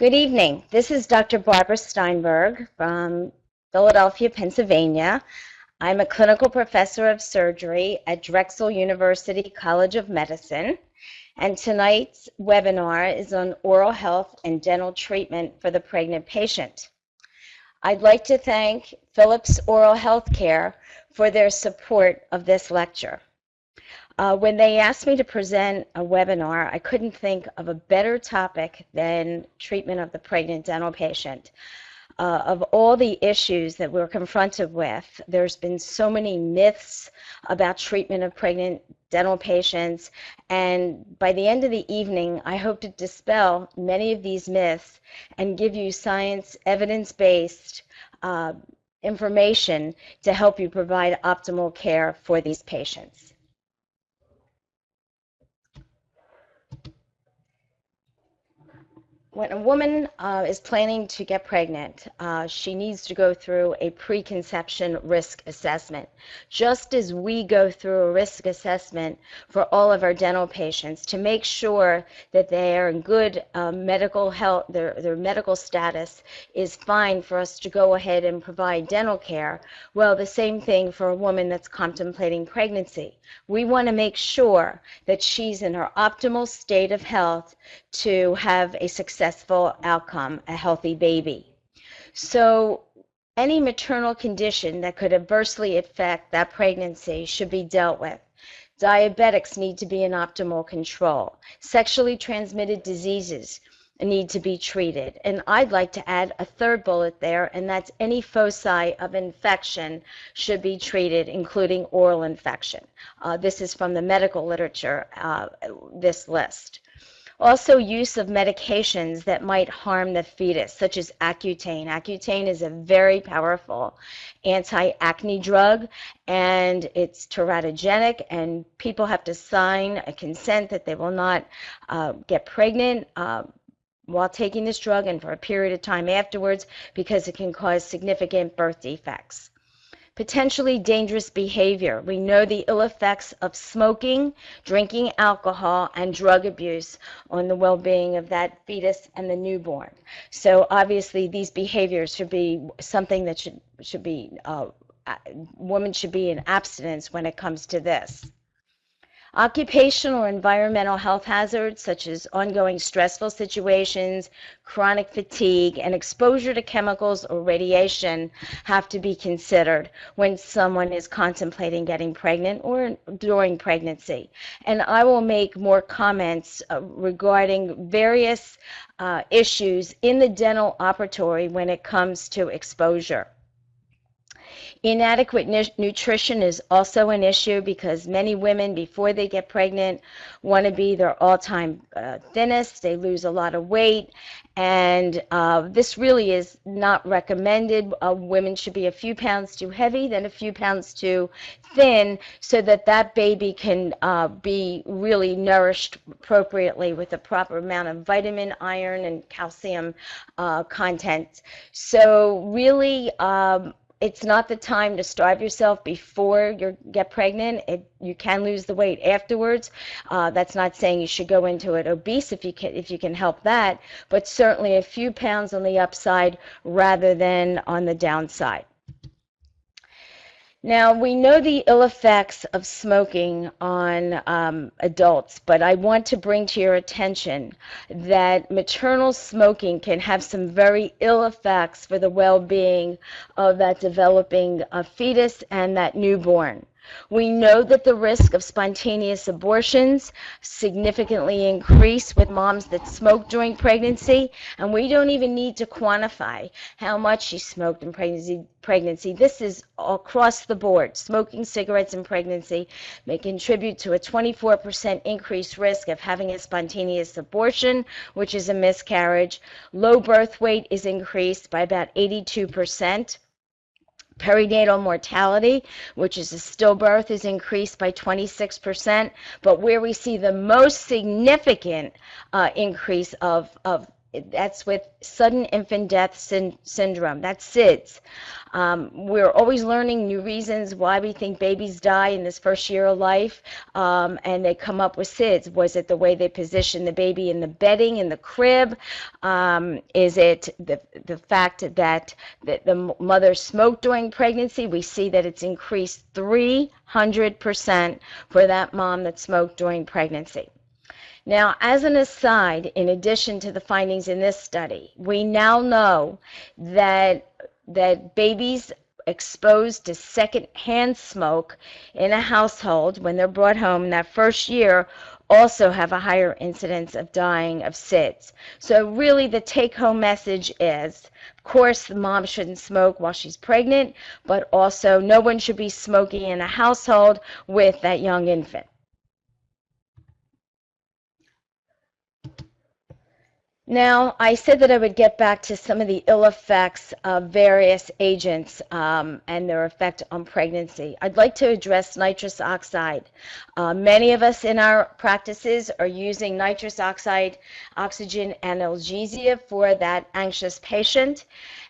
Good evening. This is Dr. Barbara Steinberg from Philadelphia, Pennsylvania. I'm a clinical professor of surgery at Drexel University College of Medicine, and tonight's webinar is on oral health and dental treatment for the pregnant patient. I'd like to thank Philips Oral Health Care for their support of this lecture. When they asked me to present a webinar, I couldn't think of a better topic than treatment of the pregnant dental patient. Of all the issues that we're confronted with, there's been so many myths about treatment of pregnant dental patients, and by the end of the evening, I hope to dispel many of these myths and give you science, evidence-based information to help you provide optimal care for these patients. When a woman is planning to get pregnant, she needs to go through a preconception risk assessment, just as we go through a risk assessment for all of our dental patients to make sure that they are in good medical health, their medical status is fine for us to go ahead and provide dental care. Well, the same thing for a woman that's contemplating pregnancy. We want to make sure that she's in her optimal state of health to have a successful outcome, a healthy baby. So any maternal condition that could adversely affect that pregnancy should be dealt with. Diabetics need to be in optimal control. Sexually transmitted diseases need to be treated. And I'd like to add a third bullet there, and that's any foci of infection should be treated, including oral infection. This is from the medical literature, this list. Also, use of medications that might harm the fetus, such as Accutane. Accutane is a very powerful anti-acne drug, and it's teratogenic, and people have to sign a consent that they will not get pregnant while taking this drug and for a period of time afterwards, because it can cause significant birth defects. Potentially dangerous behavior. We know the ill effects of smoking, drinking alcohol, and drug abuse on the well-being of that fetus and the newborn. So obviously these behaviors should be something that should be, women should be in abstinence when it comes to this. Occupational or environmental health hazards such as ongoing stressful situations, chronic fatigue, and exposure to chemicals or radiation have to be considered when someone is contemplating getting pregnant or during pregnancy. And I will make more comments regarding various issues in the dental operatory when it comes to exposure. Inadequate nutrition is also an issue because many women, before they get pregnant, want to be their all-time thinnest. They lose a lot of weight, and this really is not recommended. Women should be a few pounds too heavy, then a few pounds too thin, so that that baby can be really nourished appropriately with the proper amount of vitamin, iron, and calcium content. So really, it's not the time to starve yourself before you get pregnant. You can lose the weight afterwards. That's not saying you should go into it obese if you can help that, but certainly a few pounds on the upside rather than on the downside. Now, we know the ill effects of smoking on adults, but I want to bring to your attention that maternal smoking can have some very ill effects for the well-being of that developing fetus and that newborn. We know that the risk of spontaneous abortions significantly increase with moms that smoke during pregnancy, and we don't even need to quantify how much she smoked in pregnancy. This is across the board. Smoking cigarettes in pregnancy may contribute to a 24% increased risk of having a spontaneous abortion, which is a miscarriage. Low birth weight is increased by about 82%. Perinatal mortality, which is a stillbirth, is increased by 26%, but where we see the most significant increase of That's with sudden infant death syndrome. That's SIDS. We're always learning new reasons why we think babies die in this first year of life, and they come up with SIDS. Was it the way they position the baby in the bedding, in the crib? Is it the fact that the mother smoked during pregnancy? We see that it's increased 300% for that mom that smoked during pregnancy. Now, as an aside, in addition to the findings in this study, we now know that babies exposed to secondhand smoke in a household when they're brought home in that first year also have a higher incidence of dying of SIDS. So really the take-home message is, of course, the mom shouldn't smoke while she's pregnant, but also no one should be smoking in a household with that young infant. Now, I said that I would get back to some of the ill effects of various agents and their effect on pregnancy. I'd like to address nitrous oxide. Many of us in our practices are using nitrous oxide, oxygen analgesia for that anxious patient.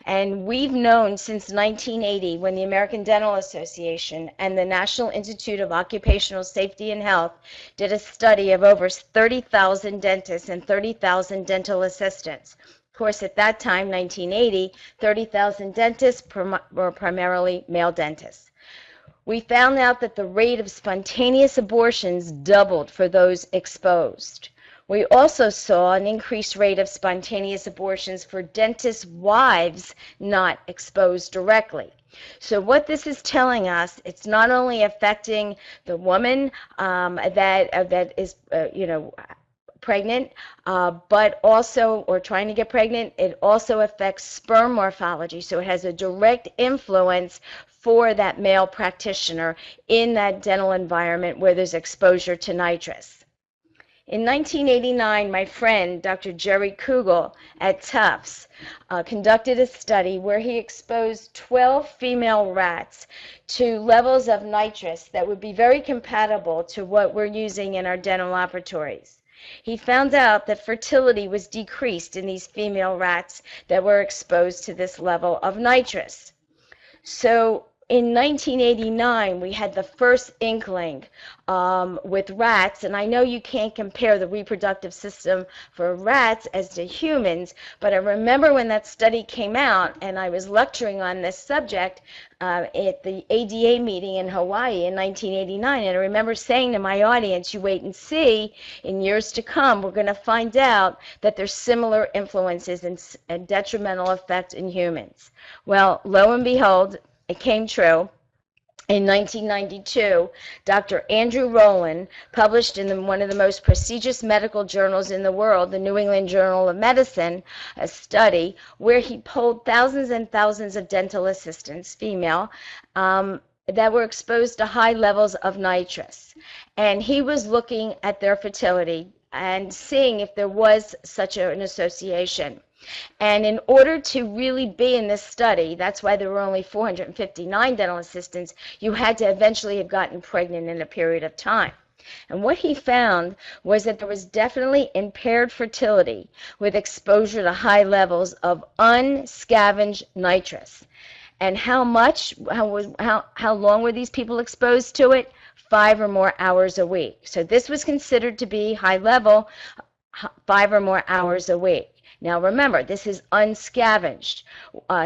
And we've known since 1980, when the American Dental Association and the National Institute of Occupational Safety and Health did a study of over 30,000 dentists and 30,000 dental assistants. Of course, at that time, 1980, 30,000 dentists were primarily male dentists. We found out that the rate of spontaneous abortions doubled for those exposed. We also saw an increased rate of spontaneous abortions for dentists' wives not exposed directly. So what this is telling us, it's not only affecting the woman that is, pregnant, but also, or trying to get pregnant, it also affects sperm morphology. So it has a direct influence for that male practitioner in that dental environment where there's exposure to nitrous. In 1989, my friend, Dr. Jerry Kugel at Tufts, conducted a study where he exposed 12 female rats to levels of nitrous that would be very compatible to what we're using in our dental laboratories. He found out that fertility was decreased in these female rats that were exposed to this level of nitrous. So in 1989, we had the first inkling with rats, and I know you can't compare the reproductive system for rats as to humans, but I remember when that study came out, and I was lecturing on this subject at the ADA meeting in Hawaii in 1989, and I remember saying to my audience, you wait and see, in years to come, we're going to find out that there's similar influences and detrimental effect in humans. Well, lo and behold, it came true. In 1992, Dr. Andrew Rowland published in one of the most prestigious medical journals in the world, the New England Journal of Medicine, a study where he polled thousands and thousands of dental assistants, female, that were exposed to high levels of nitrous. And he was looking at their fertility and seeing if there was such an association. And in order to really be in this study, that's why there were only 459 dental assistants, you had to eventually have gotten pregnant in a period of time. And what he found was that there was definitely impaired fertility with exposure to high levels of unscavenged nitrous. And how long were these people exposed to it? 5 or more hours a week. So this was considered to be high level, 5 or more hours a week. Now remember, this is unscavenged.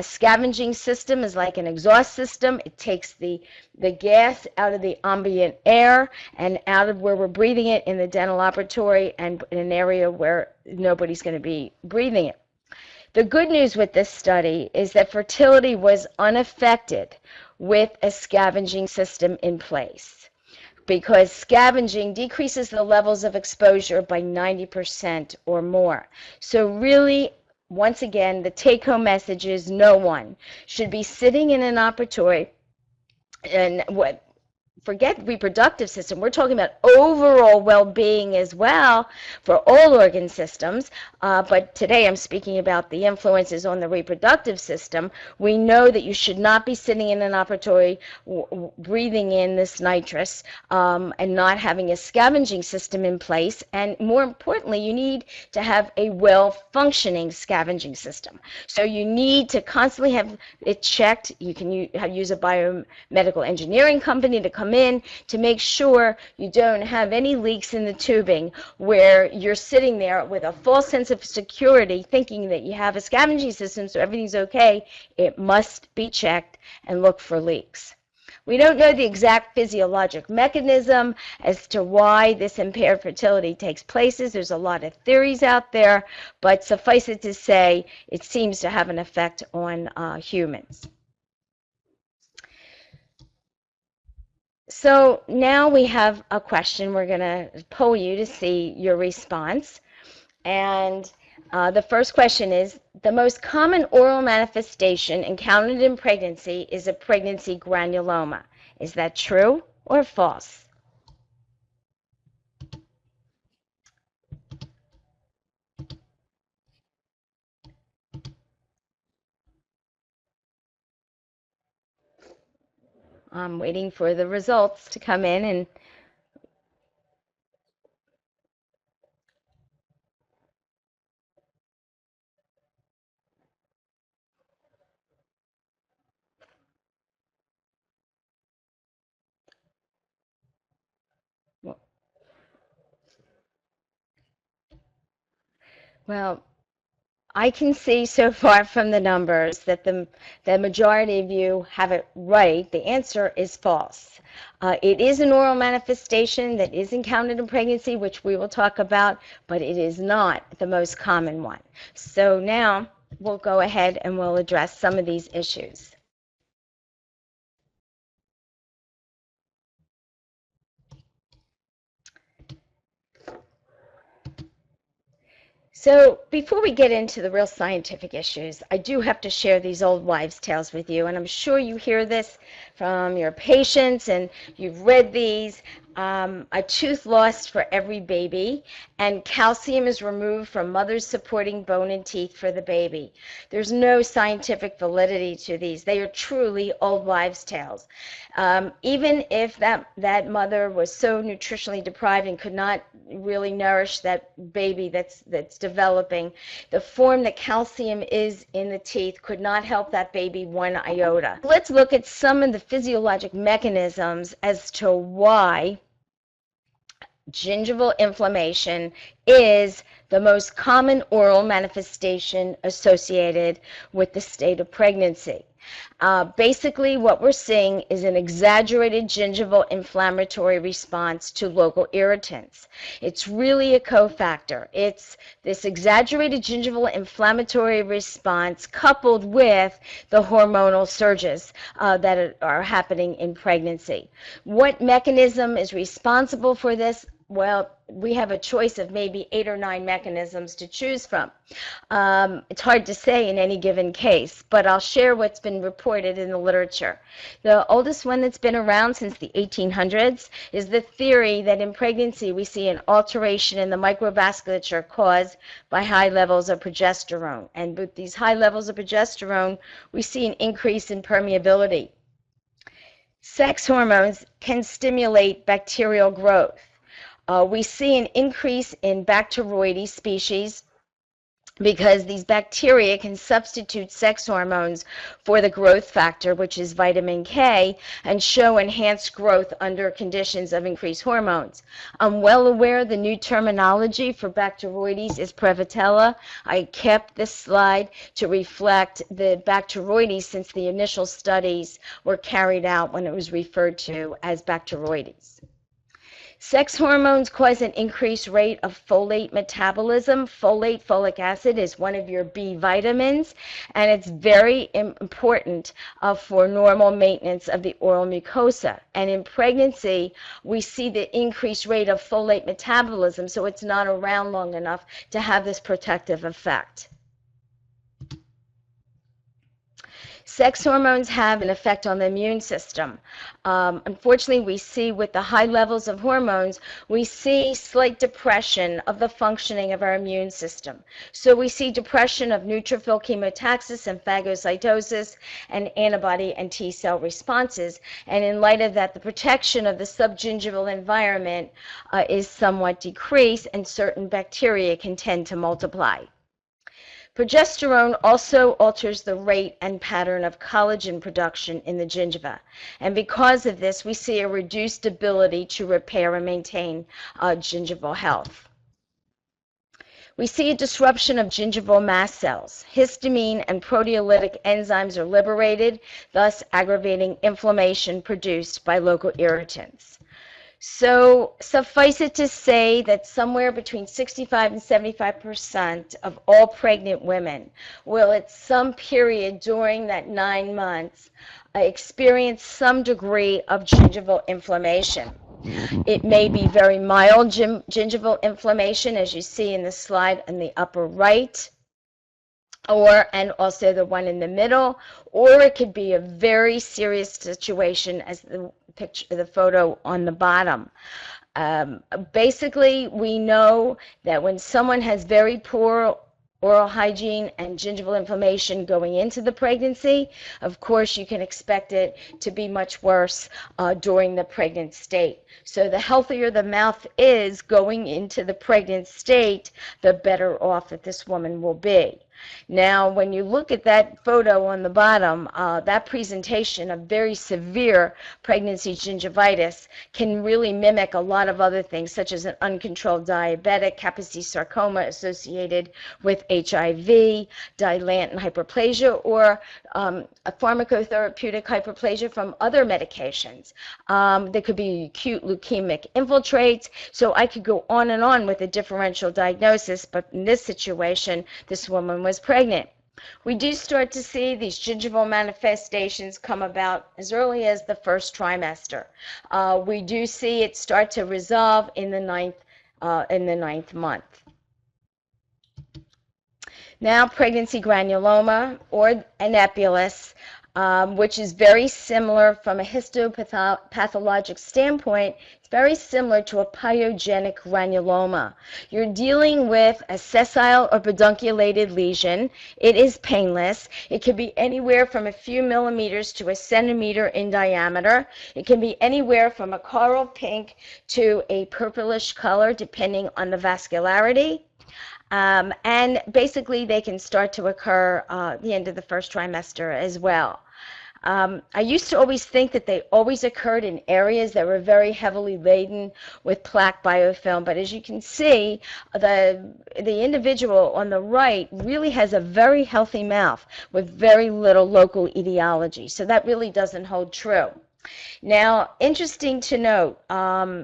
Scavenging system is like an exhaust system. It takes the gas out of the ambient air and out of where we're breathing it in the dental laboratory and in an area where nobody's going to be breathing it. The good news with this study is that fertility was unaffected with a scavenging system in place, because scavenging decreases the levels of exposure by 90% or more. So really, once again, the take-home message is no one should be sitting in an operatory and forget reproductive system, we're talking about overall well-being as well for all organ systems. But today I'm speaking about the influences on the reproductive system. We know that you should not be sitting in an operatory breathing in this nitrous and not having a scavenging system in place. And more importantly, you need to have a well-functioning scavenging system. So you need to constantly have it checked. You can use a biomedical engineering company to come in to make sure you don't have any leaks in the tubing where you're sitting there with a false sense of security thinking that you have a scavenging system so everything's okay. It must be checked and look for leaks. We don't know the exact physiologic mechanism as to why this impaired fertility takes place. There's a lot of theories out there, but suffice it to say, it seems to have an effect on humans. So now we have a question. We're going to poll you to see your response. And the first question is, the most common oral manifestation encountered in pregnancy is a pregnancy granuloma. Is that true or false? I'm waiting for the results to come in. And well, I can see so far from the numbers that the majority of you have it right. The answer is false. It is an oral manifestation that is encountered in pregnancy, which we will talk about, but it is not the most common one. So now we'll go ahead and we'll address some of these issues. So before we get into the real scientific issues, I do have to share these old wives' tales with you, and I'm sure you hear this from your patients and you've read these. A tooth lost for every baby, and calcium is removed from mother's supporting bone and teeth for the baby. There's no scientific validity to these. They are truly old wives' tales. Even if that mother was so nutritionally deprived and could not really nourish that baby that's developing, the form that calcium is in the teeth could not help that baby one iota. Let's look at some of the physiologic mechanisms as to why gingival inflammation is the most common oral manifestation associated with the state of pregnancy. Basically, what we're seeing is an exaggerated gingival inflammatory response to local irritants. It's really a cofactor. It's this exaggerated gingival inflammatory response coupled with the hormonal surges that are happening in pregnancy. What mechanism is responsible for this? Well, we have a choice of maybe 8 or 9 mechanisms to choose from. It's hard to say in any given case, but I'll share what's been reported in the literature. The oldest one that's been around since the 1800s is the theory that in pregnancy we see an alteration in the microvasculature caused by high levels of progesterone. And with these high levels of progesterone, we see an increase in permeability. Sex hormones can stimulate bacterial growth. We see an increase in Bacteroides species because these bacteria can substitute sex hormones for the growth factor, which is vitamin K, and show enhanced growth under conditions of increased hormones. I'm well aware the new terminology for Bacteroides is Prevotella. I kept this slide to reflect the Bacteroides since the initial studies were carried out when it was referred to as Bacteroides. Sex hormones cause an increased rate of folate metabolism. Folate, folic acid, is one of your B vitamins, and it's very important for normal maintenance of the oral mucosa. And in pregnancy, we see the increased rate of folate metabolism, so it's not around long enough to have this protective effect. Sex hormones have an effect on the immune system. Unfortunately, we see with the high levels of hormones, we see slight depression of the functioning of our immune system. So we see depression of neutrophil chemotaxis and phagocytosis and antibody and T cell responses. And in light of that, the protection of the subgingival environment is somewhat decreased, and certain bacteria can tend to multiply. Progesterone also alters the rate and pattern of collagen production in the gingiva. And because of this, we see a reduced ability to repair and maintain gingival health. We see a disruption of gingival mast cells. Histamine and proteolytic enzymes are liberated, thus aggravating inflammation produced by local irritants. So suffice it to say that somewhere between 65 and 75% of all pregnant women will at some period during that 9 months experience some degree of gingival inflammation. It may be very mild gingival inflammation, as you see in the slide in the upper right, and also the one in the middle, or it could be a very serious situation as the photo on the bottom. Basically, we know that when someone has very poor oral hygiene and gingival inflammation going into the pregnancy, of course you can expect it to be much worse during the pregnant state. So the healthier the mouth is going into the pregnant state, the better off that this woman will be. Now, when you look at that photo on the bottom, that presentation of very severe pregnancy gingivitis can really mimic a lot of other things, such as an uncontrolled diabetic, Kaposi sarcoma associated with HIV, dilantin hyperplasia, or a pharmacotherapeutic hyperplasia from other medications. There could be acute leukemic infiltrates. So I could go on and on with a differential diagnosis, but in this situation, this woman was pregnant. We do start to see these gingival manifestations come about as early as the first trimester. We do see it start to resolve in the ninth month. Now, pregnancy granuloma or aneuploidy, which is very similar from a histopathologic standpoint. It's very similar to a pyogenic granuloma. You're dealing with a sessile or pedunculated lesion. It is painless. It can be anywhere from a few millimeters to a centimeter in diameter. It can be anywhere from a coral pink to a purplish color, depending on the vascularity. And basically, they can start to occur at the end of the first trimester as well. I used to always think that they always occurred in areas that were very heavily laden with plaque biofilm, but as you can see, the individual on the right really has a very healthy mouth with very little local etiology, so that really doesn't hold true. Now, interesting to note,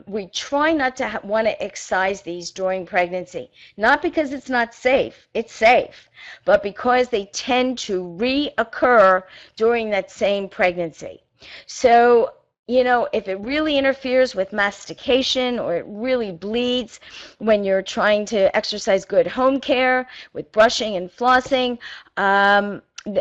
we try not to want to excise these during pregnancy, not because it's not safe, it's safe, but because they tend to reoccur during that same pregnancy. So, you know, if it really interferes with mastication or it really bleeds when you're trying to exercise good home care with brushing and flossing,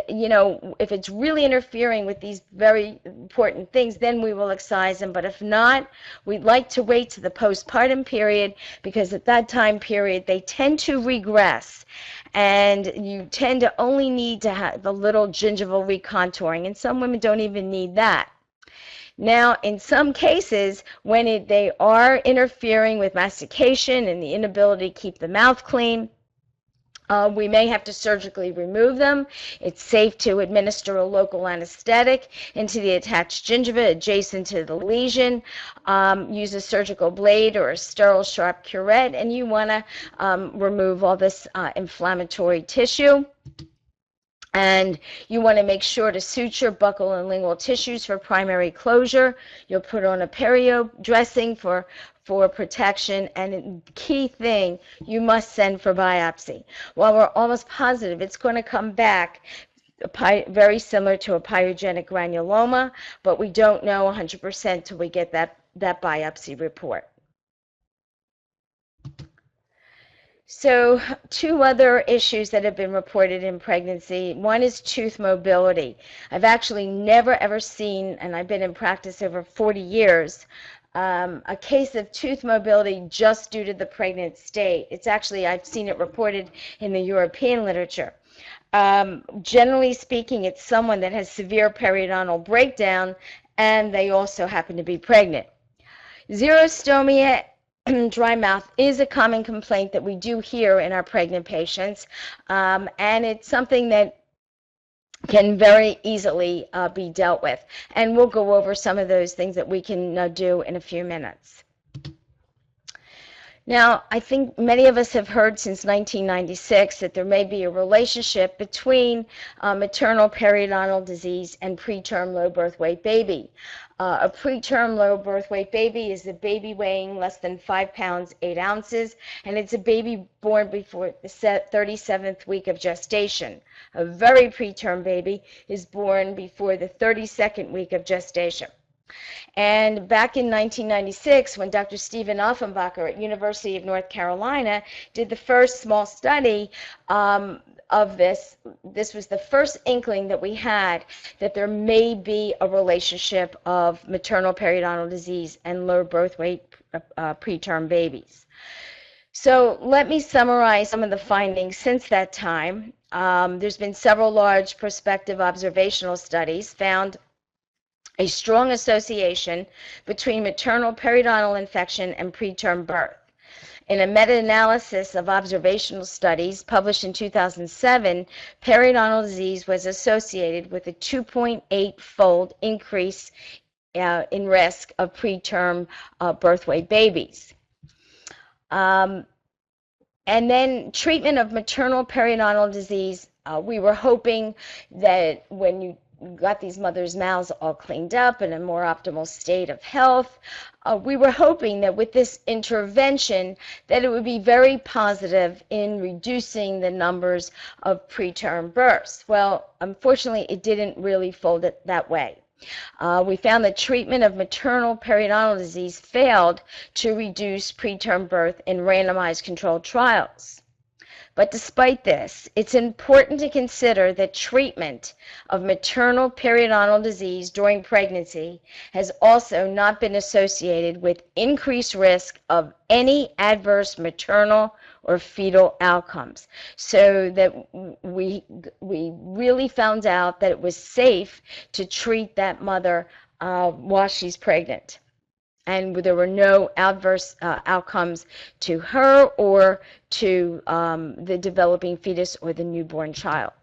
you know, if it's really interfering with these very important things, then we will excise them. But if not, we'd like to wait to the postpartum period, because at that time period, they tend to regress. And you tend to only need to have the little gingival recontouring. And some women don't even need that. Now, in some cases, when they are interfering with mastication and the inability to keep the mouth clean, we may have to surgically remove them. It's safe to administer a local anesthetic into the attached gingiva adjacent to the lesion. Use a surgical blade or a sterile sharp curette, and you want to remove all this inflammatory tissue. And you want to make sure to suture buccal and lingual tissues for primary closure. You'll put on a perio dressing for protection, and the key thing, you must send for biopsy. While we're almost positive it's going to come back very similar to a pyogenic granuloma, but we don't know 100% till we get that biopsy report. So, two other issues that have been reported in pregnancy. One is tooth mobility. I've actually never ever seen, and I've been in practice over 40 years, a case of tooth mobility just due to the pregnant state. It's actually, I've seen it reported in the European literature. Generally speaking, it's someone that has severe periodontal breakdown and they also happen to be pregnant. Xerostomia dry mouth is a common complaint that we do hear in our pregnant patients, and it's something that can very easily be dealt with. And we'll go over some of those things that we can do in a few minutes. Now, I think many of us have heard since 1996 that there may be a relationship between maternal periodontal disease and preterm low birth weight baby. A preterm low birth weight baby is a baby weighing less than 5 pounds 8 ounces, and it's a baby born before the 37th week of gestation. A very preterm baby is born before the 32nd week of gestation. And back in 1996, when Dr. Stephen Offenbacher at University of North Carolina did the first small study of this was the first inkling that we had that there may be a relationship of maternal periodontal disease and low birth weight preterm babies. So let me summarize some of the findings since that time. There's been several large prospective observational studies found a strong association between maternal periodontal infection and preterm birth. In a meta-analysis of observational studies published in 2007, periodontal disease was associated with a 2.8-fold increase in risk of preterm birth weight babies. And then treatment of maternal periodontal disease, we were hoping that when you got these mothers' mouths all cleaned up in a more optimal state of health, we were hoping that with this intervention that it would be very positive in reducing the numbers of preterm births. Well, unfortunately, it didn't really fold it that way. We found that treatment of maternal periodontal disease failed to reduce preterm birth in randomized controlled trials. But despite this, it's important to consider that treatment of maternal periodontal disease during pregnancy has also not been associated with increased risk of any adverse maternal or fetal outcomes. So that we really found out that it was safe to treat that mother while she's pregnant. And there were no adverse outcomes to her or to the developing fetus or the newborn child.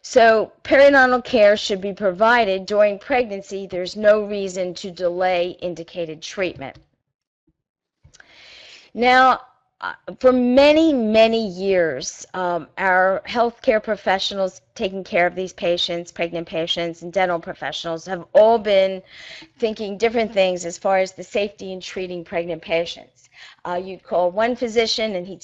So periodontal care should be provided during pregnancy. There's no reason to delay indicated treatment. Now, for many, many years, our healthcare professionals taking care of these patients, pregnant patients, and dental professionals have all been thinking different things as far as the safety in treating pregnant patients. You'd call one physician and he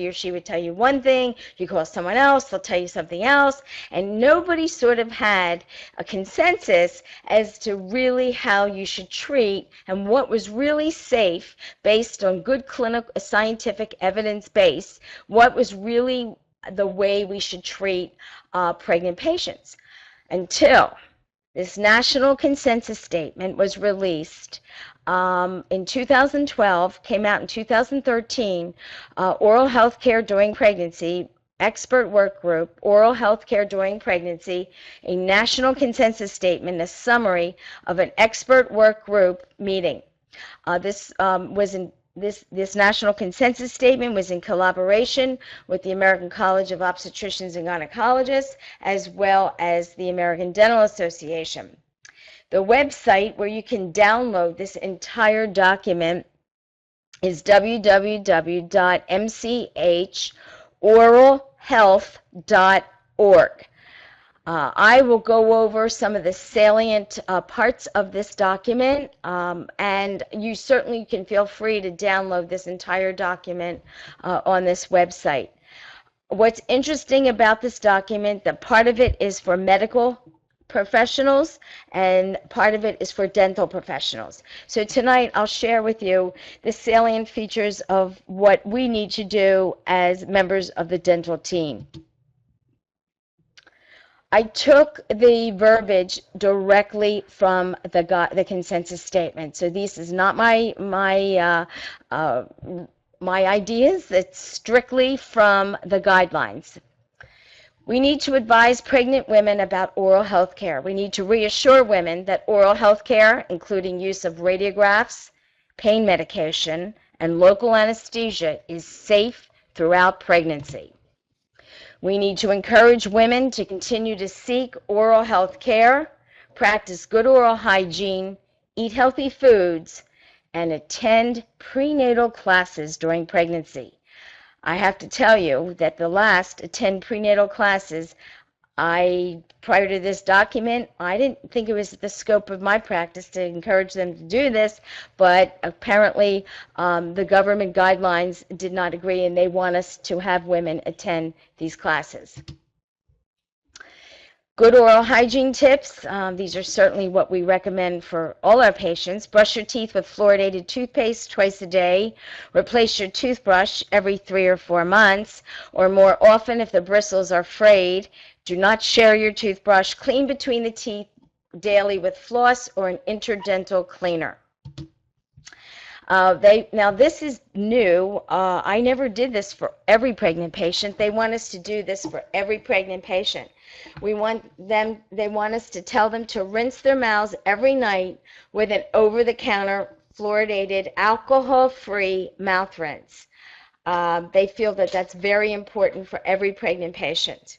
or she would tell you one thing. You call someone else, they'll tell you something else. And nobody sort of had a consensus as to really how you should treat and what was really safe based on good clinical, scientific evidence base, what was really the way we should treat pregnant patients until this national consensus statement was released in 2012, came out in 2013, Oral Health Care During Pregnancy, Expert Work Group, Oral Health Care During Pregnancy, a national consensus statement, a summary of an expert work group meeting. This national consensus statement was in collaboration with the American College of Obstetricians and Gynecologists, as well as the American Dental Association. The website where you can download this entire document is www.mchoralhealth.org. I will go over some of the salient parts of this document, and you certainly can feel free to download this entire document on this website. What's interesting about this document, that part of it is for medical professionals, and part of it is for dental professionals. So tonight I'll share with you the salient features of what we need to do as members of the dental team. I took the verbiage directly from the consensus statement. So this is not my ideas. It's strictly from the guidelines. We need to advise pregnant women about oral health care. We need to reassure women that oral health care, including use of radiographs, pain medication, and local anesthesia, is safe throughout pregnancy. We need to encourage women to continue to seek oral health care, practice good oral hygiene, eat healthy foods, and attend prenatal classes during pregnancy. I have to tell you that the last 10 prenatal classes, prior to this document, I didn't think it was the scope of my practice to encourage them to do this, but apparently the government guidelines did not agree, and they want us to have women attend these classes. Good oral hygiene tips. These are certainly what we recommend for all our patients. Brush your teeth with fluoridated toothpaste twice a day. Replace your toothbrush every 3 or 4 months, or more often if the bristles are frayed. Do not share your toothbrush. Clean between the teeth daily with floss or an interdental cleaner. Now this is new. I never did this for every pregnant patient. They want us to do this for every pregnant patient. They want us to tell them to rinse their mouths every night with an over-the-counter fluoridated alcohol-free mouth rinse. They feel that that's very important for every pregnant patient.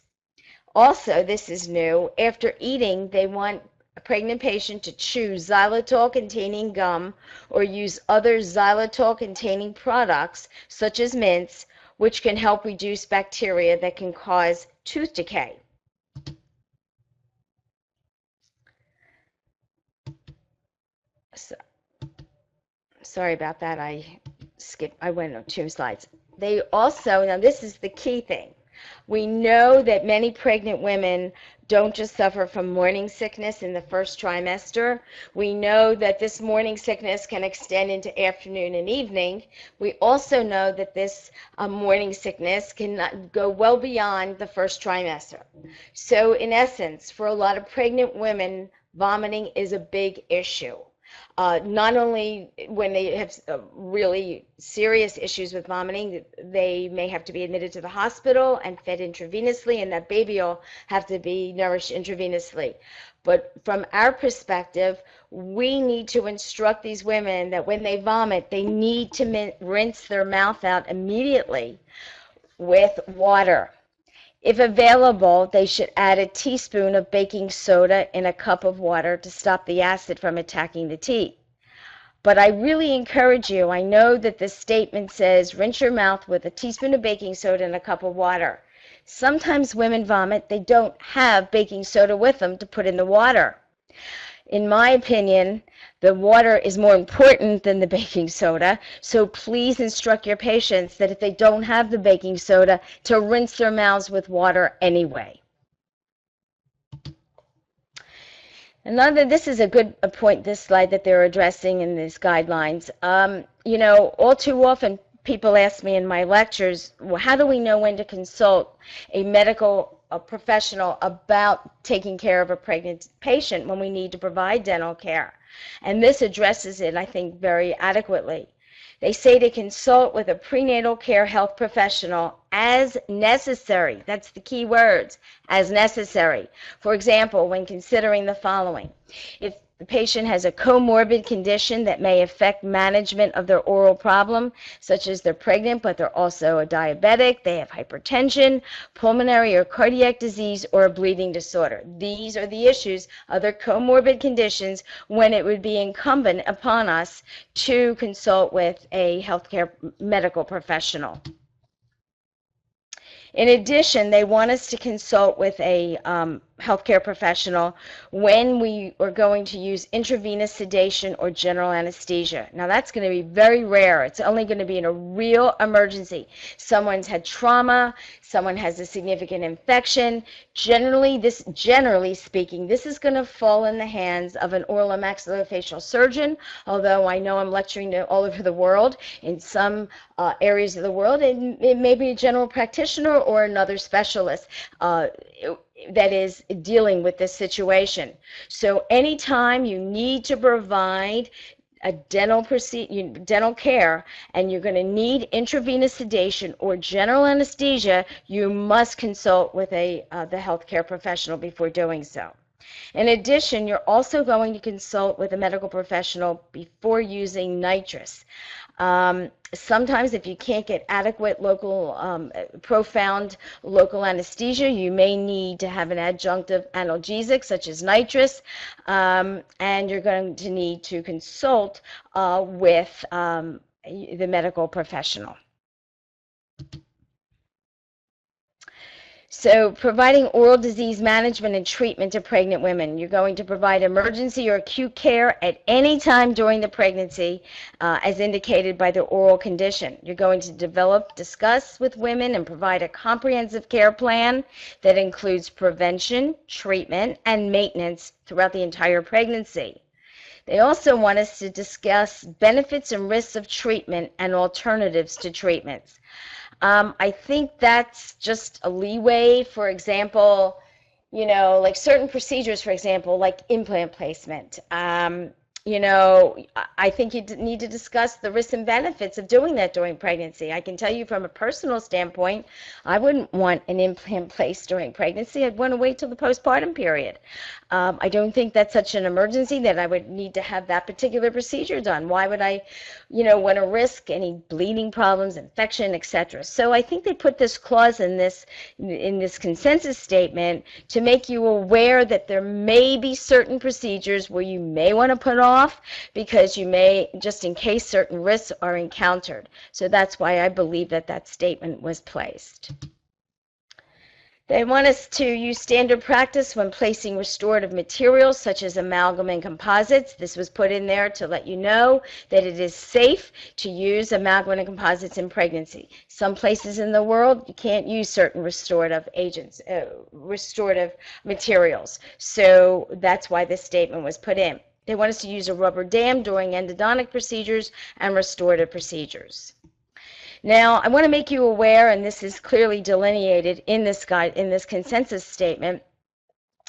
Also, this is new. After eating, they want a pregnant patient to chew xylitol-containing gum or use other xylitol-containing products, such as mints, which can help reduce bacteria that can cause tooth decay. Sorry about that. I went on 2 slides. They also, now this is the key thing. We know that many pregnant women don't just suffer from morning sickness in the first trimester. We know that this morning sickness can extend into afternoon and evening. We also know that this morning sickness can go well beyond the first trimester. So in essence, for a lot of pregnant women, vomiting is a big issue. Not only when they have really serious issues with vomiting, they may have to be admitted to the hospital and fed intravenously, and that baby will have to be nourished intravenously. But from our perspective, we need to instruct these women that when they vomit, they need to rinse their mouth out immediately with water. If available, they should add a teaspoon of baking soda in a cup of water to stop the acid from attacking the teeth. But I really encourage you, I know that the statement says rinse your mouth with a teaspoon of baking soda in a cup of water. Sometimes women vomit, they don't have baking soda with them to put in the water. In my opinion, the water is more important than the baking soda, so please instruct your patients that if they don't have the baking soda, to rinse their mouths with water anyway. This is a good point, this slide that they're addressing in these guidelines. You know, all too often people ask me in my lectures, well, how do we know when to consult a medical professional about taking care of a pregnant patient when we need to provide dental care? And this addresses it, I think, very adequately. They say to consult with a prenatal care health professional as necessary. That's the key words, as necessary. For example, when considering the following: if the patient has a comorbid condition that may affect management of their oral problem, such as they're pregnant, but they're also a diabetic, they have hypertension, pulmonary or cardiac disease, or a bleeding disorder. These are the issues, other comorbid conditions, when it would be incumbent upon us to consult with a healthcare medical professional. In addition, they want us to consult with a healthcare professional when we are going to use intravenous sedation or general anesthesia. Now that's going to be very rare. It's only going to be in a real emergency. Someone's had trauma, someone has a significant infection. Generally speaking, this is going to fall in the hands of an oral and maxillofacial surgeon, although I know I'm lecturing to all over the world. In some areas of the world, it may be a general practitioner or another specialist that is dealing with this situation. So anytime you need to provide a dental care and you're going to need intravenous sedation or general anesthesia, you must consult with the healthcare professional before doing so. In addition, you're also going to consult with a medical professional before using nitrous. Sometimes if you can't get adequate profound local anesthesia, you may need to have an adjunctive analgesic such as nitrous, and you're going to need to consult with the medical professional. So providing oral disease management and treatment to pregnant women. You're going to provide emergency or acute care at any time during the pregnancy as indicated by the oral condition. You're going to develop, discuss with women and provide a comprehensive care plan that includes prevention, treatment, and maintenance throughout the entire pregnancy. They also want us to discuss benefits and risks of treatment and alternatives to treatments. I think that's just a leeway. For example, like certain procedures, for example, like implant placement. I think you need to discuss the risks and benefits of doing that during pregnancy. I can tell you from a personal standpoint, I wouldn't want an implant placed during pregnancy. I'd want to wait till the postpartum period. I don't think that's such an emergency that I would need to have that particular procedure done. Why would I, want to risk any bleeding problems, infection, etc.? So I think they put this clause in this consensus statement to make you aware that there may be certain procedures where you may want to put off because you may, just in case certain risks are encountered. So that's why I believe that statement was placed. They want us to use standard practice when placing restorative materials such as amalgam and composites. This was put in there to let you know that it is safe to use amalgam and composites in pregnancy. Some places in the world you can't use certain restorative materials. So that's why this statement was put in. They want us to use a rubber dam during endodontic procedures and restorative procedures. Now, I want to make you aware, and this is clearly delineated in this consensus statement,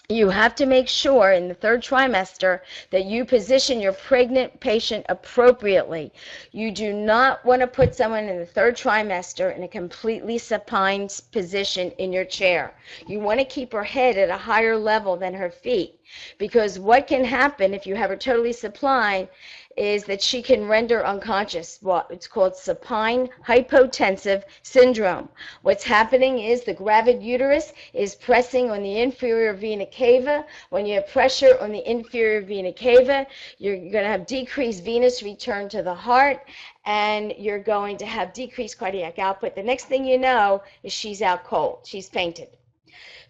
you have to make sure in the third trimester that you position your pregnant patient appropriately. You do not want to put someone in the third trimester in a completely supine position in your chair. You want to keep her head at a higher level than her feet, because what can happen if you have her totally supine is that she can render unconscious. It's called supine hypotensive syndrome. What's happening is the gravid uterus is pressing on the inferior vena cava. When you have pressure on the inferior vena cava, you're going to have decreased venous return to the heart, and you're going to have decreased cardiac output. The next thing you know is she's out cold. She's fainted.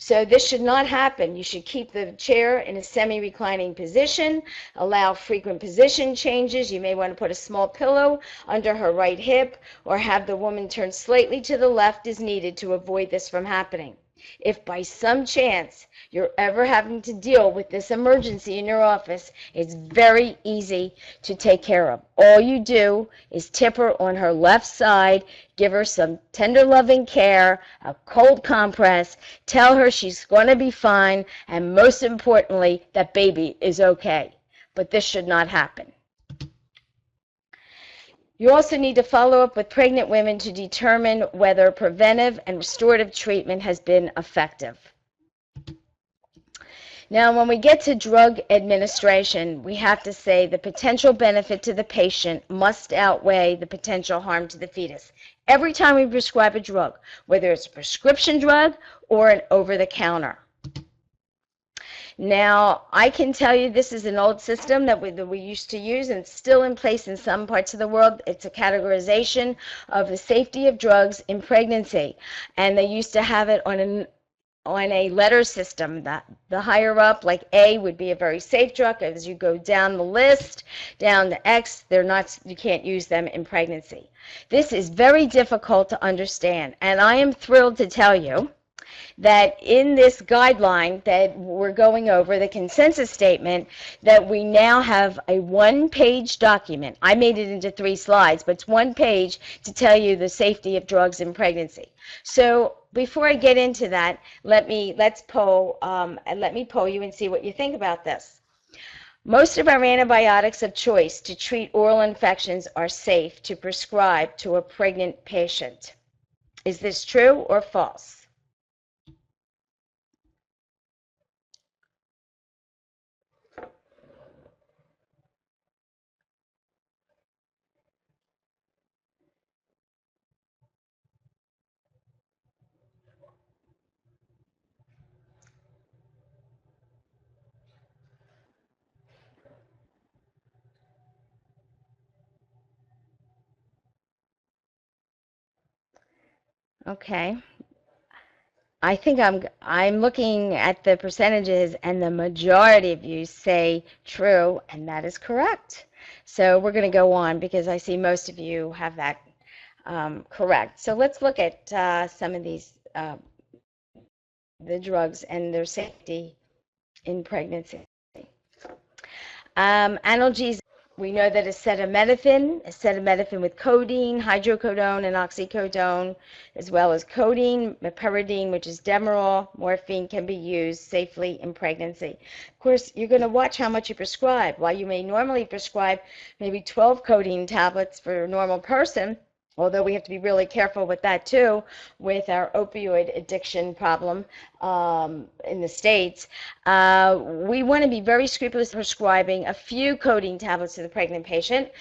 So this should not happen. You should keep the chair in a semi-reclining position, allow frequent position changes. You may want to put a small pillow under her right hip or have the woman turn slightly to the left as needed to avoid this from happening. If by some chance you're ever having to deal with this emergency in your office, it's very easy to take care of. All you do is tip her on her left side, give her some tender loving care, a cold compress, tell her she's going to be fine, and most importantly, that baby is okay. But this should not happen. You also need to follow up with pregnant women to determine whether preventive and restorative treatment has been effective. Now, when we get to drug administration, we have to say the potential benefit to the patient must outweigh the potential harm to the fetus. Every time we prescribe a drug, whether it's a prescription drug or an over-the-counter. Now, I can tell you this is an old system that we used to use, and it's still in place in some parts of the world. It's a categorization of the safety of drugs in pregnancy, and they used to have it on on a letter system. That the higher up, like A, would be a very safe drug. As you go down the list, down to X, they're not. You can't use them in pregnancy. This is very difficult to understand, and I am thrilled to tell you that in this guideline that we're going over, the consensus statement, that we now have a one-page document. I made it into 3 slides, but it's one page to tell you the safety of drugs in pregnancy. So before I get into that, let me poll you and see what you think about this. Most of our antibiotics of choice to treat oral infections are safe to prescribe to a pregnant patient. Is this true or false? Okay. I think I'm looking at the percentages, and the majority of you say true, and that is correct. So we're going to go on because I see most of you have that correct. So let's look at some of these the drugs and their safety in pregnancy. Analgesics. We know that acetaminophen with codeine, hydrocodone, and oxycodone, as well as codeine, meperidine, which is Demerol, morphine, can be used safely in pregnancy. Of course, you're going to watch how much you prescribe. While you may normally prescribe maybe 12 codeine tablets for a normal person, although we have to be really careful with that too, with our opioid addiction problem in the States, we want to be very scrupulous prescribing a few codeine tablets to the pregnant patient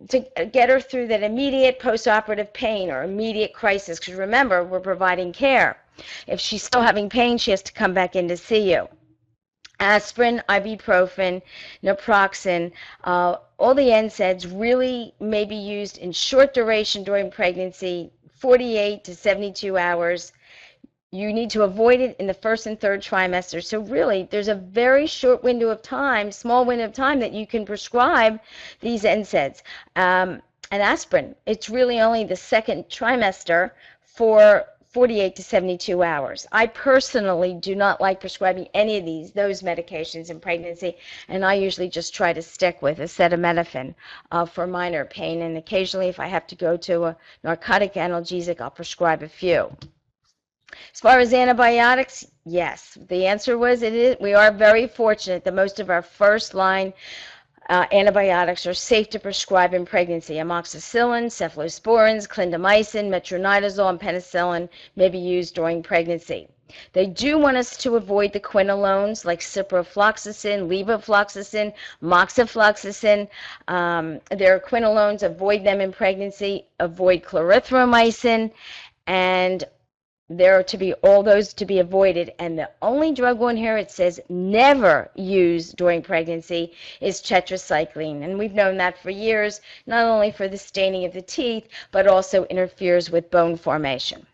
to get her through that immediate postoperative pain or immediate crisis, because remember, we're providing care. If she's still having pain, she has to come back in to see you. Aspirin, ibuprofen, naproxen, all the NSAIDs really may be used in short duration during pregnancy, 48 to 72 hours. You need to avoid it in the first and third trimester. So really, there's a very short window of time, small window of time, that you can prescribe these NSAIDs. And aspirin, it's really only the second trimester for 48 to 72 hours. I personally do not like prescribing any of those medications in pregnancy, and I usually just try to stick with acetaminophen for minor pain, and occasionally if I have to go to a narcotic analgesic, I'll prescribe a few. As far as antibiotics, yes, the answer was we are very fortunate that most of our first line antibiotics are safe to prescribe in pregnancy. Amoxicillin, cephalosporins, clindamycin, metronidazole, and penicillin may be used during pregnancy. They do want us to avoid the quinolones like ciprofloxacin, levofloxacin, moxifloxacin. There are quinolones, avoid them in pregnancy. Avoid clarithromycin, and there are to be all those to be avoided, and the only drug on here it says never use during pregnancy is tetracycline, and we've known that for years, not only for the staining of the teeth, but also interferes with bone formation.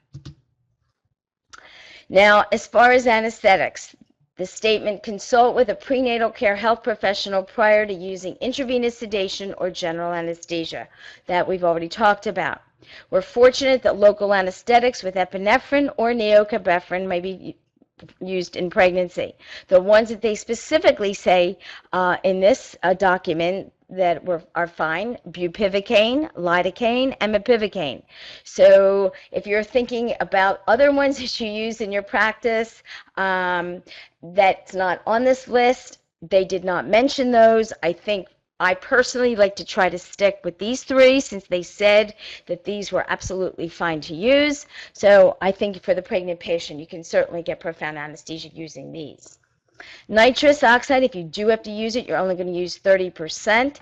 Now, as far as anesthetics, the statement, consult with a prenatal care health professional prior to using intravenous sedation or general anesthesia, that we've already talked about. We're fortunate that local anesthetics with epinephrine or neocampephrine may be used in pregnancy. The ones that they specifically say in this document that are fine: bupivacaine, lidocaine, and mepivacaine. So if you're thinking about other ones that you use in your practice that's not on this list, they did not mention those. I personally like to try to stick with these 3 since they said that these were absolutely fine to use. So I think for the pregnant patient, you can certainly get profound anesthesia using these. Nitrous oxide, if you do have to use it, you're only going to use 30%.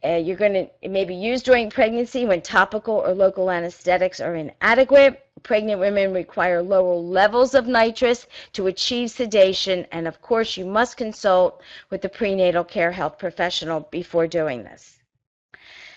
It may be used during pregnancy when topical or local anesthetics are inadequate. Pregnant women require lower levels of nitrous to achieve sedation, and of course you must consult with the prenatal care health professional before doing this.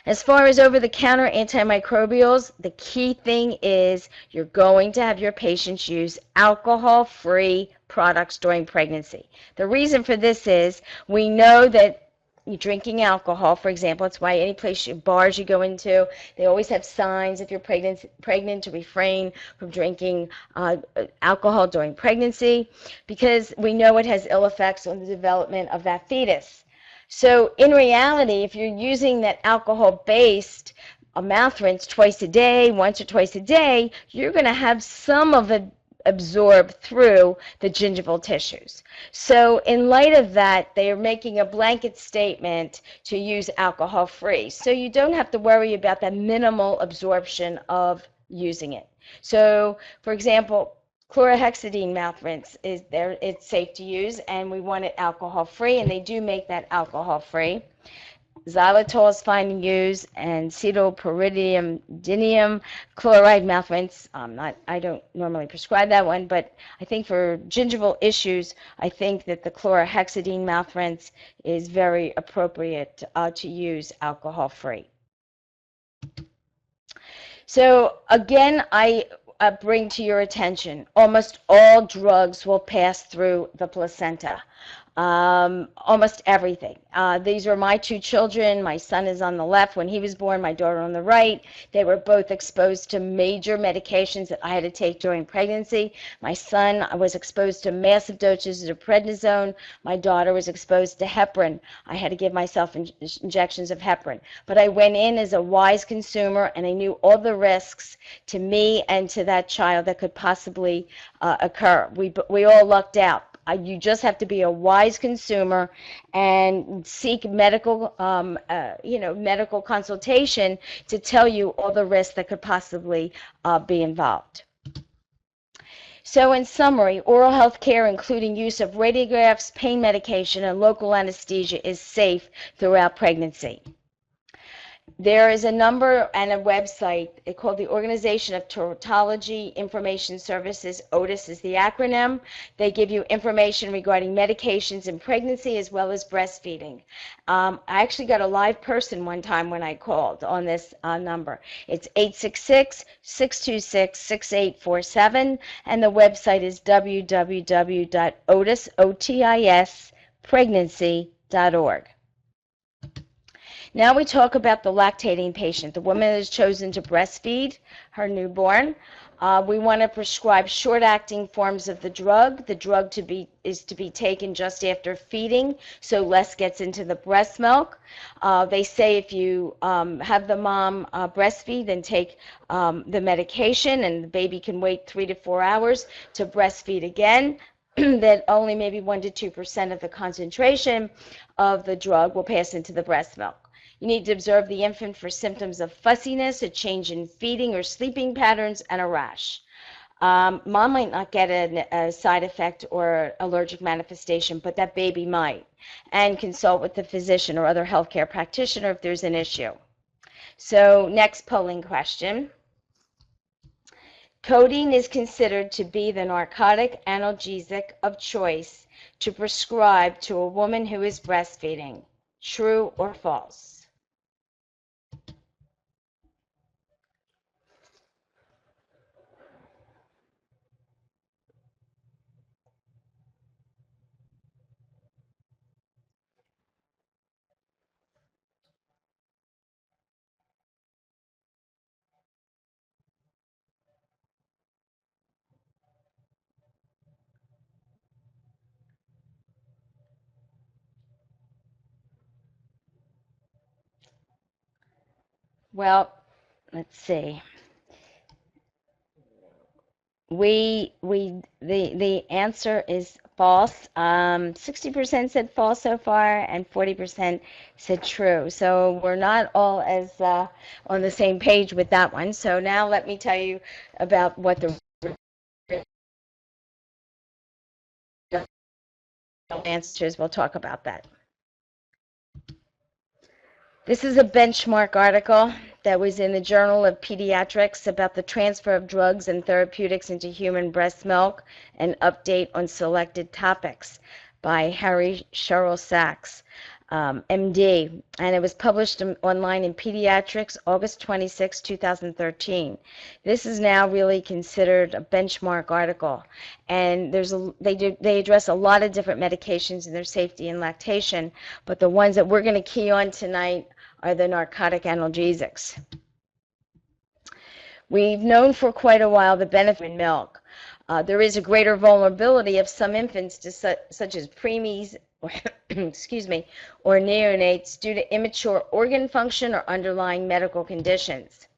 As far as over-the-counter antimicrobials, the key thing is you're going to have your patients use alcohol-free products during pregnancy. The reason for this is we know that you're drinking alcohol, for example. It's why any place, bars you go into, they always have signs if you're pregnant to refrain from drinking alcohol during pregnancy, because we know it has ill effects on the development of that fetus. So in reality, if you're using that alcohol-based mouth rinse twice a day, once or twice a day, you're going to have some of it absorb through the gingival tissues. So in light of that, they are making a blanket statement to use alcohol-free. So you don't have to worry about that minimal absorption of using it. So, for example, chlorhexidine mouth rinse is there. It's safe to use, and we want it alcohol-free, and they do make that alcohol-free. Xylitol is fine to use, and cetylpyridinium chloride mouth rinse. I don't normally prescribe that one, but I think for gingival issues, I think that the chlorhexidine mouth rinse is very appropriate to use alcohol-free. So again, I bring to your attention, almost all drugs will pass through the placenta. Almost everything. These are my two children. My son is on the left when he was born, my daughter on the right. They were both exposed to major medications that I had to take during pregnancy. My son was exposed to massive doses of prednisone. My daughter was exposed to heparin. I had to give myself injections of heparin. But I went in as a wise consumer, and I knew all the risks to me and to that child that could possibly occur. We all lucked out. You just have to be a wise consumer and seek medical, medical consultation to tell you all the risks that could possibly be involved. So in summary, oral health care, including use of radiographs, pain medication, and local anesthesia, is safe throughout pregnancy. There is a number and a website called the Organization of Teratology Information Services. OTIS is the acronym. They give you information regarding medications in pregnancy as well as breastfeeding. I actually got a live person one time when I called on this number. It's 866-626-6847, and the website is www.otispregnancy.org. Now we talk about the lactating patient, the woman that has chosen to breastfeed her newborn. We want to prescribe short-acting forms of the drug. The drug is to be taken just after feeding, so less gets into the breast milk. They say if you have the mom breastfeed, then take the medication, and the baby can wait 3 to 4 hours to breastfeed again. That only maybe 1 to 2% of the concentration of the drug will pass into the breast milk. You need to observe the infant for symptoms of fussiness, a change in feeding or sleeping patterns, and a rash. Mom might not get a side effect or allergic manifestation, but that baby might. And consult with the physician or other healthcare practitioner if there's an issue. So next polling question. Codeine is considered to be the narcotic analgesic of choice to prescribe to a woman who is breastfeeding. True or false? Well, let's see. The answer is false. 60% said false so far, and 40% said true. So we're not all as on the same page with that one. So now let me tell you about what the answers. We'll talk about that. This is a benchmark article that was in the Journal of Pediatrics about the transfer of drugs and therapeutics into human breast milk, an update on selected topics by Harry Sherrill Sachs. MD, and it was published online in Pediatrics August 26, 2013. This is now really considered a benchmark article, and they address a lot of different medications and their safety in lactation, but the ones that we're going to key on tonight are the narcotic analgesics. We've known for quite a while the benefit in milk. There is a greater vulnerability of some infants to such as preemies, excuse me, or neonates due to immature organ function or underlying medical conditions.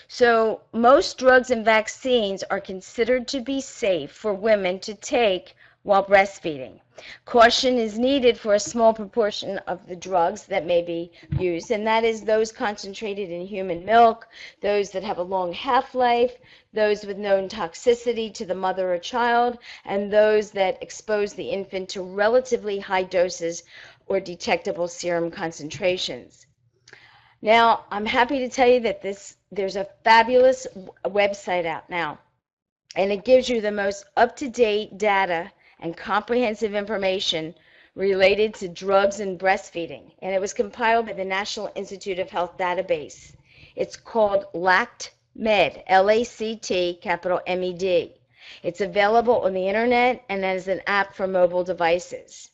So most drugs and vaccines are considered to be safe for women to take while breastfeeding. Caution is needed for a small proportion of the drugs that may be used, and that is those concentrated in human milk, those that have a long half-life, those with known toxicity to the mother or child, and those that expose the infant to relatively high doses or detectable serum concentrations. Now, I'm happy to tell you that there's a fabulous website out now, and it gives you the most up-to-date data and comprehensive information related to drugs and breastfeeding, and it was compiled by the National Institute of Health database. It's called LACT-MED, L-A-C-T, capital M-E-D. It's available on the internet and as an app for mobile devices.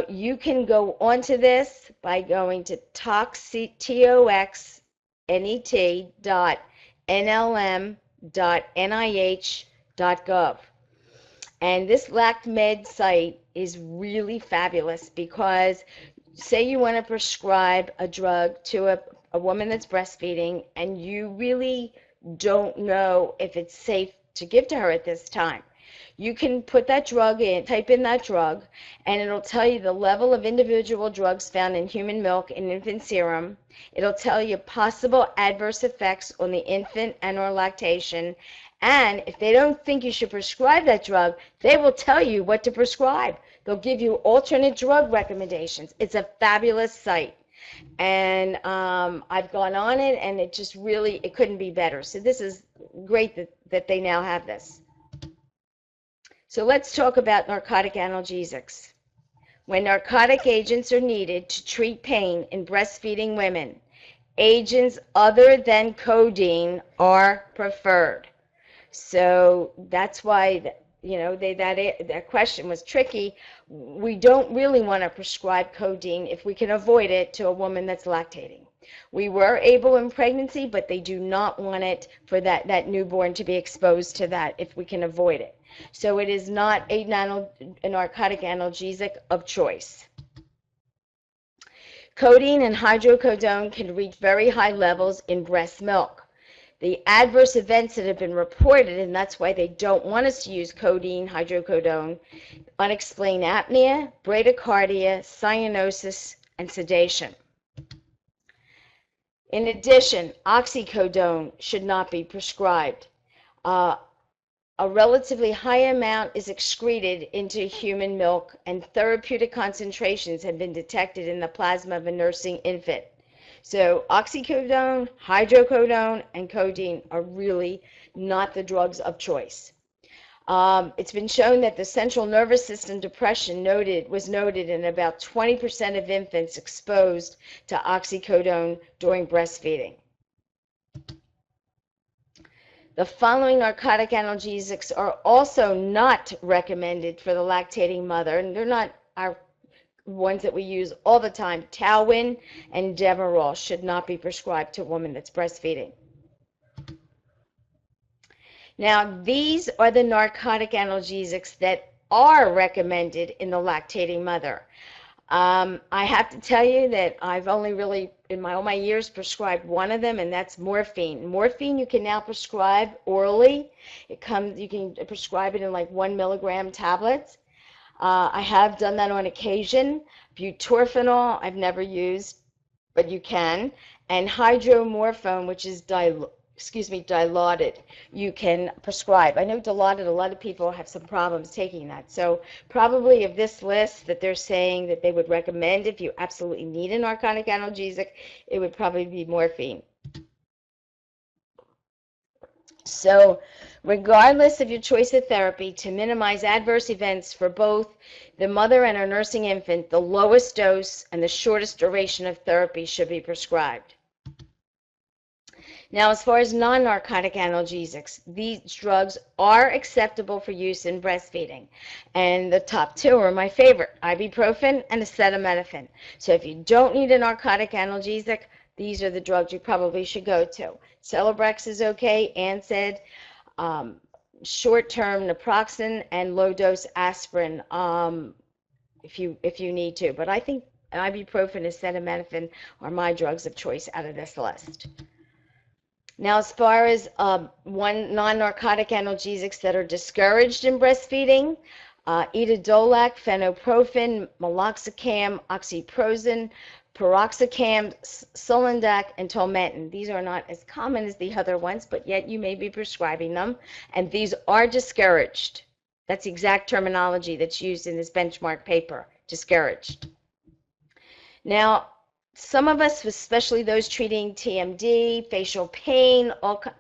You can go onto this by going to toxnet.nlm.nih.gov. And this LACT-MED site is really fabulous because say you want to prescribe a drug to a woman that's breastfeeding and you really don't know if it's safe to give to her at this time. You can put that drug in, type in that drug, and it'll tell you the level of individual drugs found in human milk and infant serum. It'll tell you possible adverse effects on the infant and or lactation. And if they don't think you should prescribe that drug, they will tell you what to prescribe. They'll give you alternate drug recommendations. It's a fabulous site. And I've gone on it, and it just really, it couldn't be better. So this is great that they now have this. So let's talk about narcotic analgesics. When narcotic agents are needed to treat pain in breastfeeding women, agents other than codeine are preferred. So that's why, you know, that question was tricky. We don't really want to prescribe codeine if we can avoid it to a woman that's lactating. We were able in pregnancy, but they do not want it for that newborn to be exposed to that if we can avoid it. So it is not a narcotic analgesic of choice. Codeine and hydrocodone can reach very high levels in breast milk. The adverse events that have been reported, and that's why they don't want us to use codeine, hydrocodone, unexplained apnea, bradycardia, cyanosis, and sedation. In addition, oxycodone should not be prescribed. A relatively high amount is excreted into human milk, and therapeutic concentrations have been detected in the plasma of a nursing infant. So oxycodone, hydrocodone, and codeine are really not the drugs of choice. It's been shown that the central nervous system depression was noted in about 20% of infants exposed to oxycodone during breastfeeding. The following narcotic analgesics are also not recommended for the lactating mother, and they're not our ones that we use all the time. Tauin and Demerol should not be prescribed to a woman that's breastfeeding. Now, these are the narcotic analgesics that are recommended in the lactating mother. I have to tell you that I've only really, in all my years, prescribed one of them, and that's morphine. Morphine you can now prescribe orally. You can prescribe it in like 1 milligram tablets. I have done that on occasion. Butorphanol I've never used, but you can. And hydromorphone, which is Dilaudid, you can prescribe. I know Dilaudid, a lot of people have some problems taking that. So probably of this list that they're saying that they would recommend if you absolutely need a narcotic analgesic, it would probably be morphine. So regardless of your choice of therapy, to minimize adverse events for both the mother and her nursing infant, the lowest dose and the shortest duration of therapy should be prescribed. Now, as far as non-narcotic analgesics, these drugs are acceptable for use in breastfeeding. And the top two are my favorite, ibuprofen and acetaminophen. So if you don't need a narcotic analgesic, these are the drugs you probably should go to. Celebrex is okay, NSAID, short-term naproxen, and low-dose aspirin if you need to. But I think ibuprofen and acetaminophen are my drugs of choice out of this list. Now, as far as one non-narcotic analgesics that are discouraged in breastfeeding, etidolac, phenoprofen, meloxicam, oxyprozin, piroxicam, sulindac, and tolmetin. These are not as common as the other ones, but yet you may be prescribing them, and these are discouraged. That's the exact terminology that's used in this benchmark paper, discouraged. Now, some of us, especially those treating TMD, facial pain,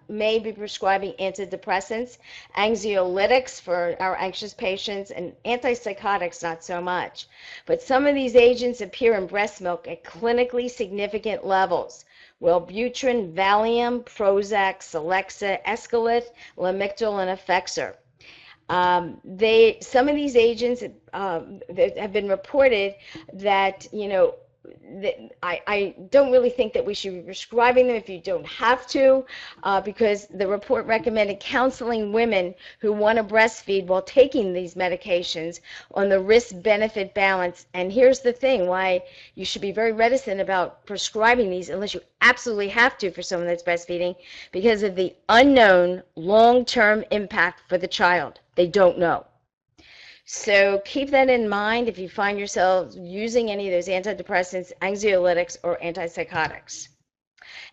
may be prescribing antidepressants, anxiolytics for our anxious patients, and antipsychotics not so much. But some of these agents appear in breast milk at clinically significant levels. Wellbutrin, Valium, Prozac, Celexa, Escalith, Lamictal, and Effexor. Some of these agents have been reported that, I don't really think that we should be prescribing them if you don't have to, because the report recommended counseling women who want to breastfeed while taking these medications on the risk-benefit balance. And here's the thing, why you should be very reticent about prescribing these unless you absolutely have to for someone that's breastfeeding, because of the unknown long-term impact for the child. They don't know. So keep that in mind if you find yourself using any of those antidepressants, anxiolytics, or antipsychotics.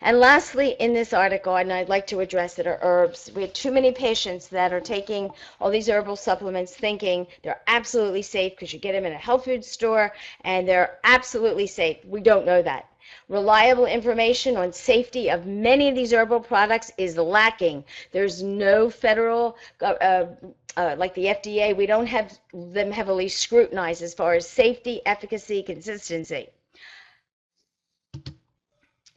And lastly, in this article, and I'd like to address it, are herbs. We have too many patients that are taking all these herbal supplements thinking they're absolutely safe because you get them in a health food store and they're absolutely safe. We don't know that. Reliable information on safety of many of these herbal products is lacking. There's no federal, like the FDA, we don't have them heavily scrutinized as far as safety, efficacy, consistency.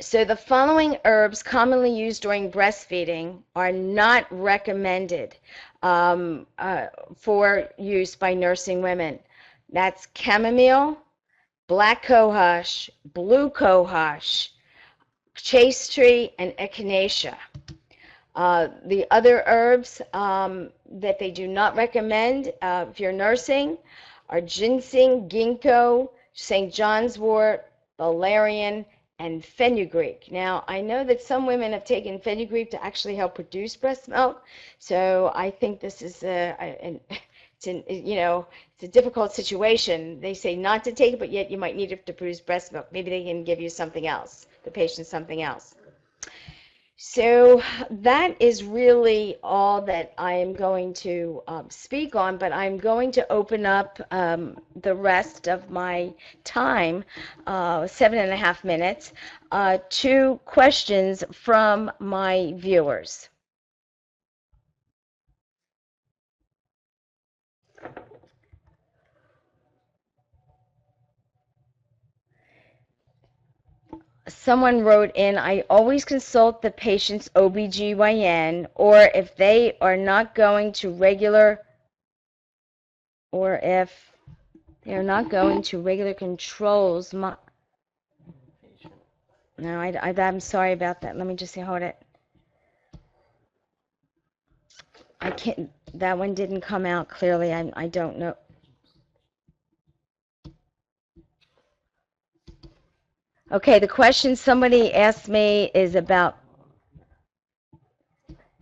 So the following herbs commonly used during breastfeeding are not recommended for use by nursing women. That's chamomile, black cohosh, blue cohosh, chaste tree, and echinacea. The other herbs that they do not recommend if you're nursing are ginseng, ginkgo, St. John's wort, valerian, and fenugreek. Now, I know that some women have taken fenugreek to actually help produce breast milk, so I think this is it's a difficult situation. They say not to take it, but yet you might need it to produce breast milk. Maybe they can give you something else, the patient something else. So that is really all that I am going to speak on, but I'm going to open up the rest of my time, 7.5 minutes, to questions from my viewers. Someone wrote in, I always consult the patient's OBGYN, or if they are not going to regular, or if they're not going to regular controls. No, I'm sorry about that. Let me just hold it. I can't, that one didn't come out clearly. I don't know. Okay, the question somebody asked me is about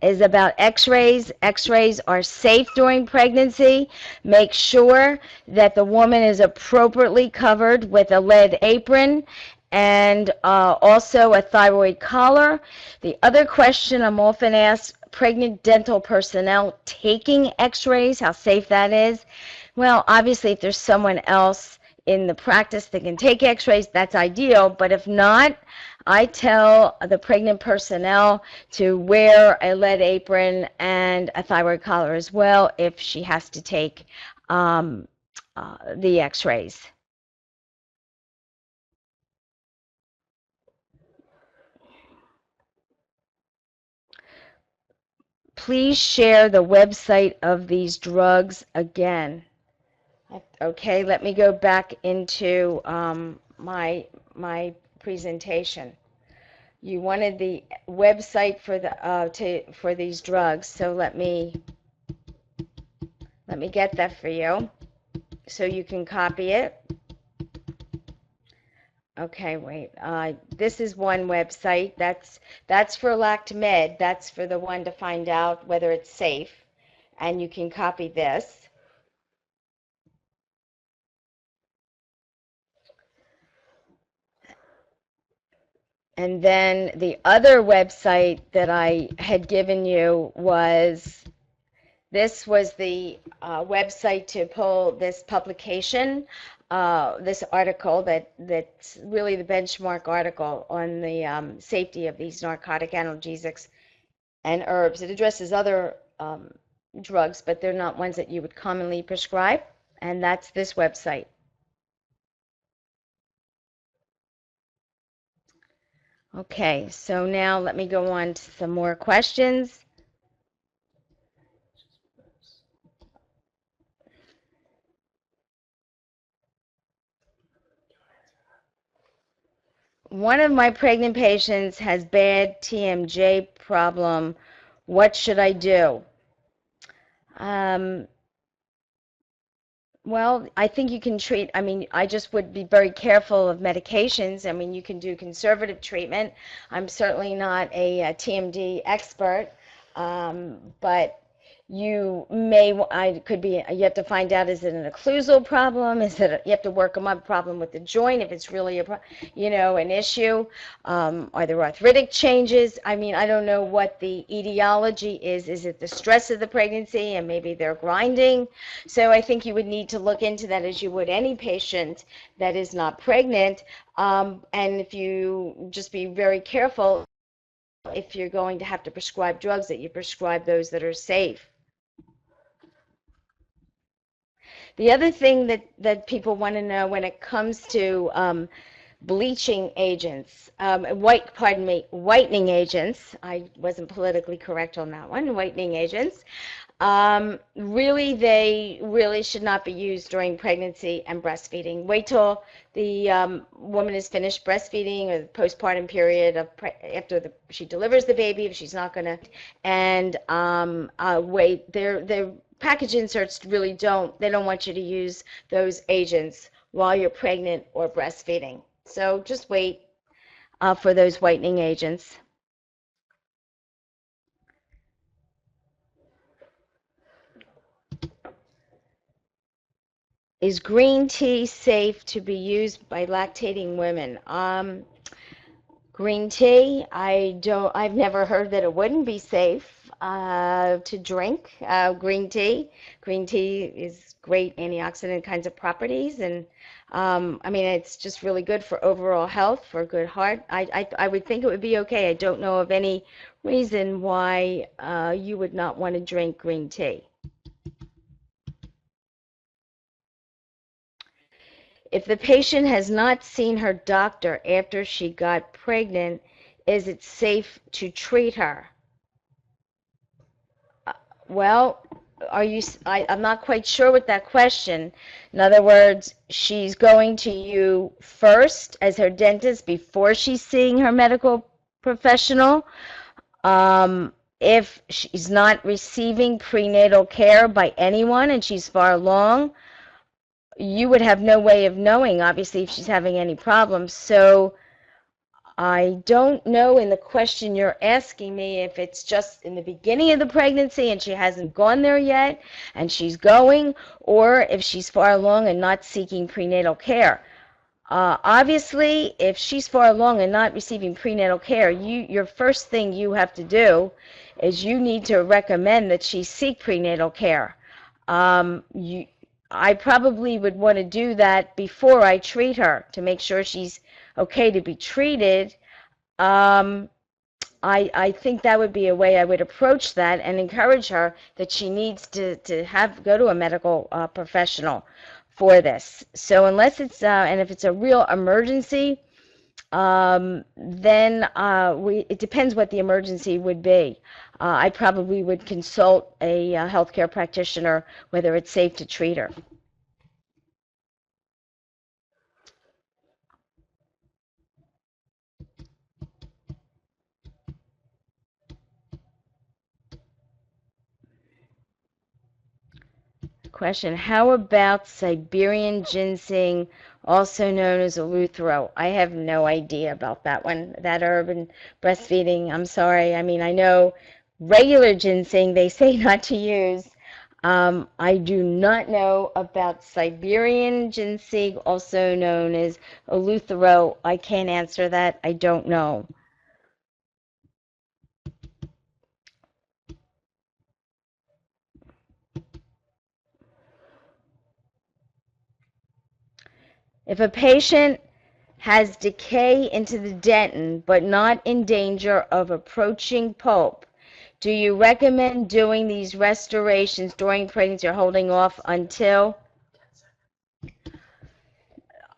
x-rays. X-rays are safe during pregnancy. Make sure that the woman is appropriately covered with a lead apron and also a thyroid collar. The other question I'm often asked, pregnant dental personnel taking x-rays, how safe that is. Well, obviously if there's someone else in the practice that can take x-rays, that's ideal, but if not, I tell the pregnant personnel to wear a lead apron and a thyroid collar as well if she has to take the x-rays. Please share the website of these drugs again. Okay, let me go back into my presentation. You wanted the website for the for these drugs, so let me get that for you, so you can copy it. Okay, wait. This is one website. That's for LactMed. That's for the one to find out whether it's safe, and you can copy this. And then the other website that I had given you was, this was the website to pull this publication, this article that's really the benchmark article on the safety of these narcotic analgesics and herbs. It addresses other drugs, but they're not ones that you would commonly prescribe, and that's this website. Okay, so now let me go on to some more questions. One of my pregnant patients has bad TMJ problem. What should I do? Well, I think you can treat, I mean, I just would be very careful of medications. I mean, you can do conservative treatment. I'm certainly not a TMD expert, but you may, you have to find out, is it an occlusal problem? Is it, you have to work them up, a problem with the joint if it's really an issue? Are there arthritic changes? I mean, I don't know what the etiology is. Is it the stress of the pregnancy and maybe they're grinding? So I think you would need to look into that as you would any patient that is not pregnant. And if you just be very careful, if you're going to have to prescribe drugs, that you prescribe those that are safe. The other thing that people want to know when it comes to bleaching agents, whitening agents, I wasn't politically correct on that one, whitening agents, really, they really should not be used during pregnancy and breastfeeding. Wait till the woman is finished breastfeeding, or the postpartum period of after she delivers the baby, if she's not going to, and wait. Their package inserts really they don't want you to use those agents while you're pregnant or breastfeeding. So just wait for those whitening agents. Is green tea safe to be used by lactating women? Green tea, I've never heard that it wouldn't be safe to drink green tea. Green tea is great antioxidant kinds of properties, and I mean, it's just really good for overall health, for a good heart. I would think it would be okay. I don't know of any reason why you would not want to drink green tea. If the patient has not seen her doctor after she got pregnant, is it safe to treat her? Well, I'm not quite sure with that question. In other words, she's going to you first as her dentist before she's seeing her medical professional. If she's not receiving prenatal care by anyone and she's far along, you would have no way of knowing, obviously, if she's having any problems. So I don't know in the question you're asking me if it's just in the beginning of the pregnancy and she hasn't gone there yet and she's going, or if she's far along and not seeking prenatal care. Obviously, if she's far along and not receiving prenatal care, your first thing you have to do is you need to recommend that she seek prenatal care. I probably would want to do that before I treat her to make sure she's okay to be treated. I think that would be a way I would approach that and encourage her that she needs to go to a medical professional for this. So unless it's, and if it's a real emergency, then it depends what the emergency would be. I probably would consult a healthcare practitioner whether it's safe to treat her. Question, how about Siberian ginseng, also known as eleuthero? I have no idea about that one, that herb and breastfeeding. I'm sorry. I mean, I know regular ginseng they say not to use. I do not know about Siberian ginseng, also known as eleuthero. I can't answer that. I don't know. If a patient has decay into the dentin but not in danger of approaching pulp, do you recommend doing these restorations during pregnancy or holding off until?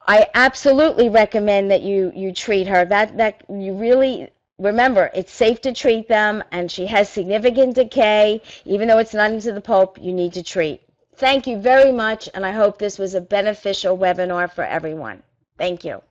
I absolutely recommend that you treat her. That you really remember, it's safe to treat them, and she has significant decay. Even though it's not into the pulp, you need to treat. Thank you very much, and I hope this was a beneficial webinar for everyone. Thank you.